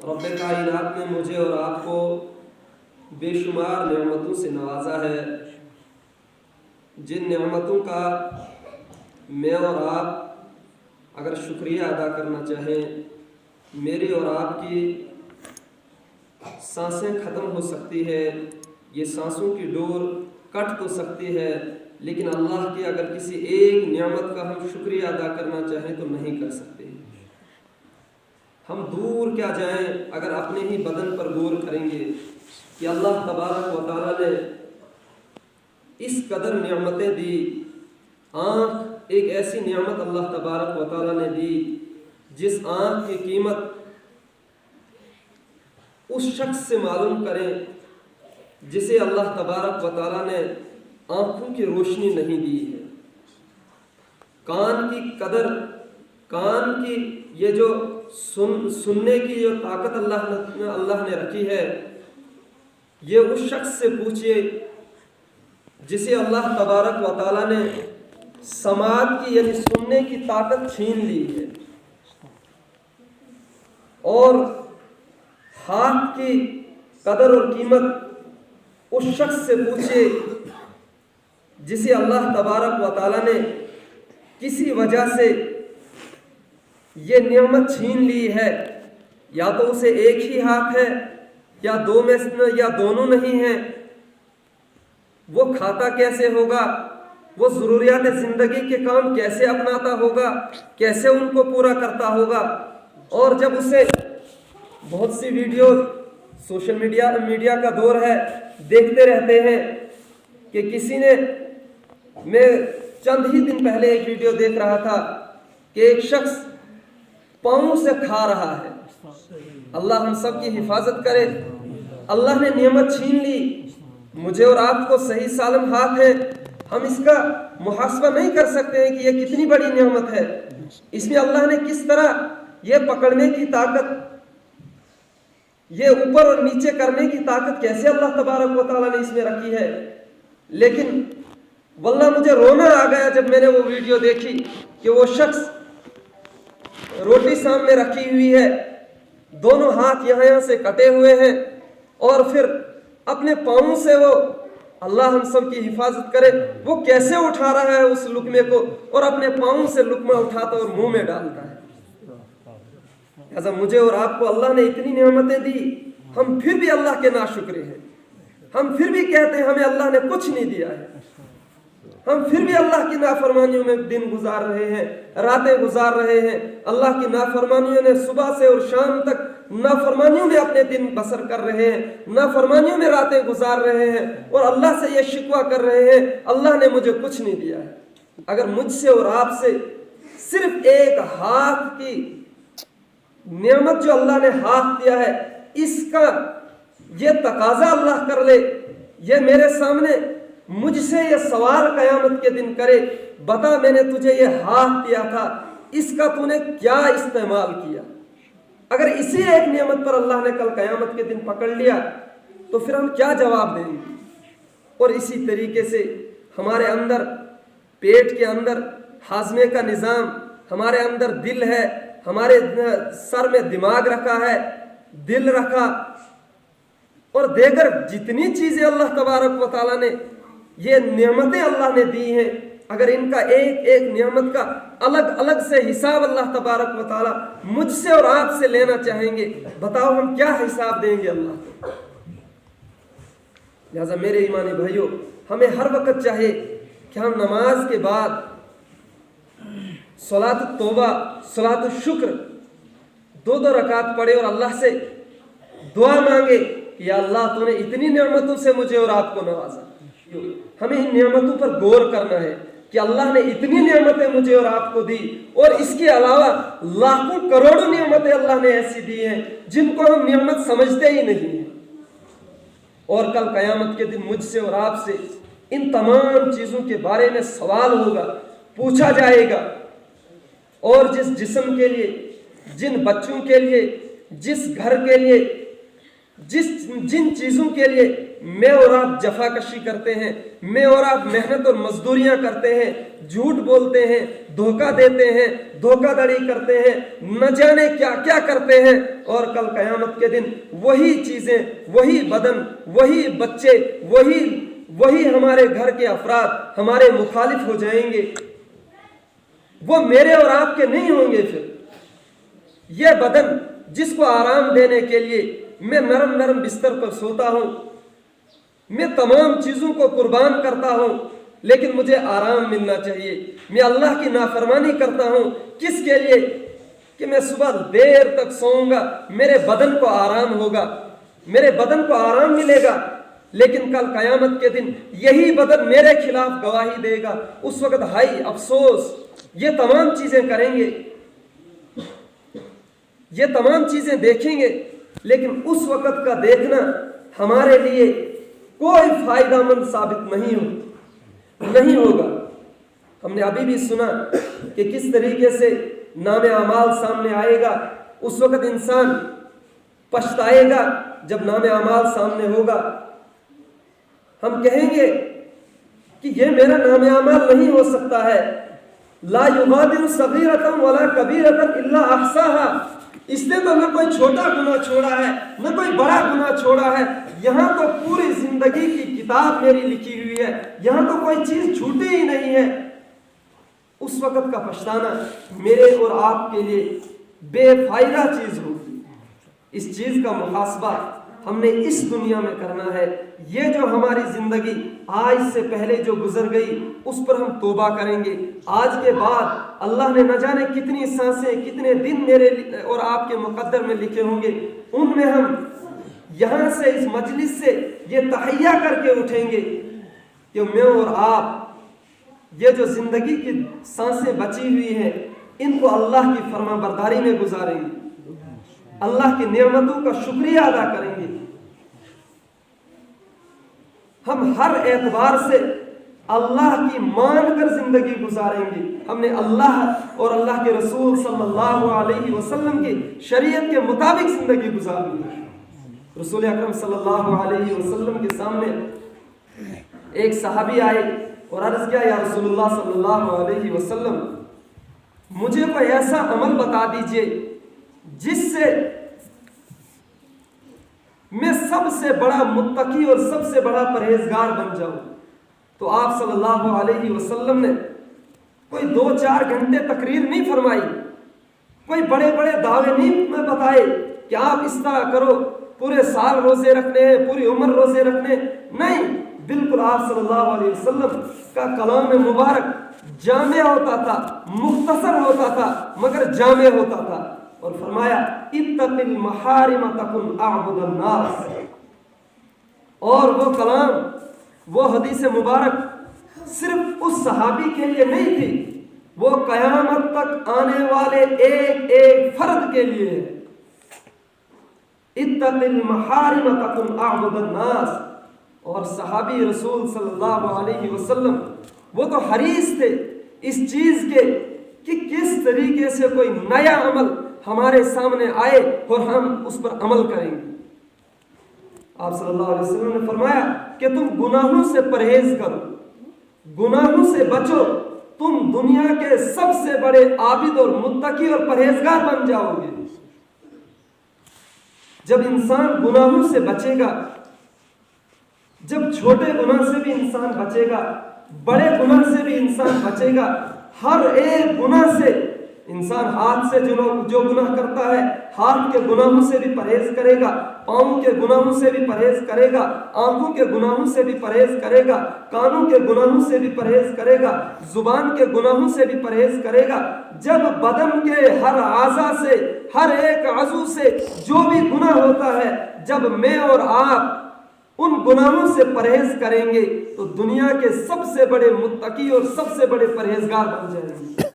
رب کائنات نے مجھے اور آپ کو بے شمار نعمتوں سے نوازا ہے، جن نعمتوں کا میں اور آپ اگر شکریہ ادا کرنا چاہیں، میری اور آپ کی سانسیں ختم ہو سکتی ہے، یہ سانسوں کی ڈور کٹ تو سکتی ہے، لیکن اللہ کی اگر کسی ایک نعمت کا ہم شکریہ ادا کرنا چاہیں تو نہیں کر سکتے۔ ہم دور کیا جائیں اگر اپنے ہی بدن پر غور کریں گے کہ اللہ تبارک و تعالیٰ نے اس قدر نعمتیں دی۔ آنکھ ایک ایسی نعمت اللہ تبارک و تعالیٰ نے دی جس آنکھ کی قیمت اس شخص سے معلوم کریں جسے اللہ تبارک و تعالیٰ نے آنکھوں کی روشنی نہیں دی ہے۔ کان کی قدر، کان کی یہ جو سننے کی جو طاقت اللہ نے رکھی ہے، یہ اس شخص سے پوچھئے جسے اللہ تبارک و تعالیٰ نے سماعت کی یعنی سننے کی طاقت چھین لی ہے، اور ہاتھ کی قدر اور قیمت اس شخص سے پوچھئے جسے اللہ تبارک و تعالیٰ نے کسی وجہ سے یہ نعمت چھین لی ہے، یا تو اسے ایک ہی ہاتھ ہے یا دو میں یا دونوں نہیں ہیں۔ وہ کھاتا کیسے ہوگا، وہ ضروریات زندگی کے کام کیسے اپناتا ہوگا، کیسے ان کو پورا کرتا ہوگا۔ اور جب اسے بہت سی ویڈیو سوشل میڈیا کا دور ہے، دیکھتے رہتے ہیں کہ کسی نے، میں چند ہی دن پہلے ایک ویڈیو دیکھ رہا تھا کہ ایک شخص پاؤں سے کھا رہا ہے۔ اللہ ہم سب کی حفاظت کرے۔ اللہ نے نعمت چھین لی، مجھے اور آپ کو صحیح سالم ہاتھ ہے، ہم اس کا محاسبہ نہیں کر سکتے ہیں کہ یہ کتنی بڑی نعمت ہے۔ اس میں اللہ نے کس طرح یہ پکڑنے کی طاقت، یہ اوپر اور نیچے کرنے کی طاقت کیسے اللہ تبارک و تعالیٰ نے اس میں رکھی ہے۔ لیکن واللہ مجھے رونا آ گیا جب میں نے وہ ویڈیو دیکھی کہ وہ شخص روٹی سامنے رکھی ہوئی ہے، دونوں ہاتھ یہاں سے کٹے ہوئے ہیں، اور پھر اپنے پاؤں سے وہ، اللہ ہم سب کی حفاظت کرے، وہ کیسے اٹھا رہا ہے اس لقمے کو، اور اپنے پاؤں سے لقمہ اٹھاتا اور منہ میں ڈالتا ہے۔ لہذا مجھے اور آپ کو اللہ نے اتنی نعمتیں دی، ہم پھر بھی اللہ کے ناشکرے ہیں، ہم پھر بھی کہتے ہیں ہمیں اللہ نے کچھ نہیں دیا ہے، ہم پھر بھی اللہ کی نافرمانیوں میں دن گزار رہے ہیں، راتیں گزار رہے ہیں، اللہ کی نافرمانیوں نے صبح سے اور شام تک نافرمانیوں میں اپنے دن بسر کر رہے ہیں، نافرمانیوں میں راتیں گزار رہے ہیں، اور اللہ سے یہ شکوہ کر رہے ہیں اللہ نے مجھے کچھ نہیں دیا ہے۔ اگر مجھ سے اور آپ سے صرف ایک ہاتھ کی نعمت جو اللہ نے ہاتھ دیا ہے، اس کا یہ تقاضا اللہ کر لے، یہ میرے سامنے مجھ سے یہ سوال قیامت کے دن کرے، بتا میں نے تجھے یہ ہاتھ دیا تھا، اس کا تو نے کیا استعمال کیا؟ اگر اسی ایک نعمت پر اللہ نے کل قیامت کے دن پکڑ لیا تو پھر ہم کیا جواب دیں گے؟ اور اسی طریقے سے ہمارے اندر، پیٹ کے اندر ہاضمے کا نظام، ہمارے اندر دل ہے، ہمارے سر میں دماغ رکھا ہے، دل رکھا، اور دیگر جتنی چیزیں اللہ تبارک و تعالیٰ نے، یہ نعمتیں اللہ نے دی ہیں، اگر ان کا ایک ایک نعمت کا الگ الگ سے حساب اللہ تبارک و تعالیٰ مجھ سے اور آپ سے لینا چاہیں گے، بتاؤ ہم کیا حساب دیں گے اللہ کو؟ لہذا میرے ایمانی بھائیوں، ہمیں ہر وقت چاہیے کہ ہم نماز کے بعد صلاۃ التوبہ، صلاۃ الشکر، دو رکعت پڑھے اور اللہ سے دعا مانگے کہ یا اللہ تو نے اتنی نعمتوں سے مجھے اور آپ کو نوازا۔ ہمیں ان نعمتوں پر غور کرنا ہے کہ اللہ نے اتنی نعمتیں مجھے اور آپ کو دی، اور اس کے علاوہ لاکھوں کروڑوں نعمتیں اللہ نے ایسی دی ہیں جن کو ہم نعمت سمجھتے ہی نہیں ہیں۔ اور کل قیامت کے دن مجھ سے اور آپ سے ان تمام چیزوں کے بارے میں سوال ہوگا، پوچھا جائے گا، اور جس جسم کے لیے، جن بچوں کے لیے، جس گھر کے لیے جن چیزوں کے لیے میں اور آپ جفا کشی کرتے ہیں، میں اور آپ محنت اور مزدوریاں کرتے ہیں، جھوٹ بولتے ہیں، دھوکہ دیتے ہیں، دھوکہ دڑی کرتے ہیں، نہ جانے کیا کیا کرتے ہیں، اور کل قیامت کے دن وہی چیزیں، وہی بدن، وہی بچے، وہی ہمارے گھر کے افراد ہمارے مخالف ہو جائیں گے، وہ میرے اور آپ کے نہیں ہوں گے۔ پھر یہ بدن جس کو آرام دینے کے لیے میں نرم نرم بستر پر سوتا ہوں، میں تمام چیزوں کو قربان کرتا ہوں، لیکن مجھے آرام ملنا چاہیے، میں اللہ کی نافرمانی کرتا ہوں، کس کے لیے؟ کہ میں صبح دیر تک سوؤں گا، میرے بدن کو آرام ہوگا، میرے بدن کو آرام ملے گا، لیکن کل قیامت کے دن یہی بدن میرے خلاف گواہی دے گا۔ اس وقت ہائی افسوس، یہ تمام چیزیں کریں گے، یہ تمام چیزیں دیکھیں گے، لیکن اس وقت کا دیکھنا ہمارے لیے کوئی فائدہ مند ثابت نہیں ہوگا۔ ہم نے ابھی بھی سنا کہ کس طریقے سے نام اعمال سامنے آئے گا، اس وقت انسان پچھتائے گا جب نام اعمال سامنے ہوگا۔ ہم کہیں گے کہ یہ میرا نام اعمال نہیں ہو سکتا ہے، لا یغادر صغیرۃ ولا کبیرۃ الا احصاها، اس نے تو نہ کوئی چھوٹا گناہ چھوڑا ہے نہ کوئی بڑا گناہ چھوڑا ہے، یہاں تو پوری زندگی کی کتاب میری لکھی ہوئی ہے، یہاں تو کوئی چیز چھوٹی ہی نہیں ہے۔ اس وقت کا پچھتانا میرے اور آپ کے لیے بے فائدہ چیز ہوگی۔ اس چیز کا محاسبہ ہم نے اس دنیا میں کرنا ہے۔ یہ جو ہماری زندگی آج سے پہلے جو گزر گئی، اس پر ہم توبہ کریں گے۔ آج کے بعد اللہ نے نہ جانے کتنی سانسیں، کتنے دن میرے اور آپ کے مقدر میں لکھے ہوں گے، ان میں ہم یہاں سے اس مجلس سے یہ تحیہ کر کے اٹھیں گے کہ میں اور آپ یہ جو زندگی کی سانسیں بچی ہوئی ہیں، ان کو اللہ کی فرما برداری میں گزاریں گے، اللہ کی نعمتوں کا شکریہ ادا کریں گے۔ ہم ہر اعتبار سے اللہ کی مان کر زندگی گزاریں گے۔ ہم نے اللہ اور اللہ کے رسول صلی اللہ علیہ وسلم کی شریعت کے مطابق زندگی گزارنی ہے۔ رسول اکرم صلی اللہ علیہ وسلم کے سامنے ایک صحابی آئے اور عرض کیا، یا رسول اللہ صلی اللہ علیہ وسلم، مجھے کوئی ایسا عمل بتا دیجئے جس سے میں سب سے بڑا متقی اور سب سے بڑا پرہیزگار بن جاؤں۔ تو آپ صلی اللہ علیہ وسلم نے کوئی 2-4 گھنٹے تقریر نہیں فرمائی، کوئی بڑے بڑے دعوے نہیں بتائے کہ آپ اس طرح کرو، پورے سال روزے رکھنے ہیں، پوری عمر روزے رکھنے، نہیں، بالکل آپ صلی اللہ علیہ وسلم کا کلام مبارک جامع ہوتا تھا، مختصر ہوتا تھا مگر جامع ہوتا تھا، اور فرمایا اتق المحارم تکن اعبد الناس۔ اور وہ کلام، وہ حدیث مبارک صرف اس صحابی کے لیے نہیں تھی، وہ قیامت تک آنے والے ایک ایک فرد کے لیے ہے۔ اتق المحارم تکن اعبد الناس۔ اور صحابی رسول صلی اللہ علیہ وسلم وہ تو حریص تھے اس چیز کے کہ کس طریقے سے کوئی نیا عمل ہمارے سامنے آئے اور ہم اس پر عمل کریں گے۔ آپ صلی اللہ علیہ وسلم نے فرمایا کہ تم گناہوں سے پرہیز کرو، گناہوں سے بچو، تم دنیا کے سب سے بڑے عابد اور متقی اور پرہیزگار بن جاؤ گے۔ جب انسان گناہوں سے بچے گا، جب چھوٹے گناہ سے بھی انسان بچے گا، بڑے گناہ سے بھی انسان بچے گا، ہر ایک گناہ سے انسان ہاتھ سے جو گناہ کرتا ہے ہاتھ کے گناہوں سے بھی پرہیز کرے گا، پاؤں کے گناہوں سے بھی پرہیز کرے گا، آنکھوں کے گناہوں سے بھی پرہیز کرے گا، کانوں کے گناہوں سے بھی پرہیز کرے گا، زبان کے گناہوں سے بھی پرہیز کرے گا۔ جب بدن کے ہر اعضاء سے، ہر ایک عضو سے جو بھی گناہ ہوتا ہے، جب میں اور آپ ان گناہوں سے پرہیز کریں گے تو دنیا کے سب سے بڑے متقی اور سب سے بڑے پرہیزگار بن جائیں گے۔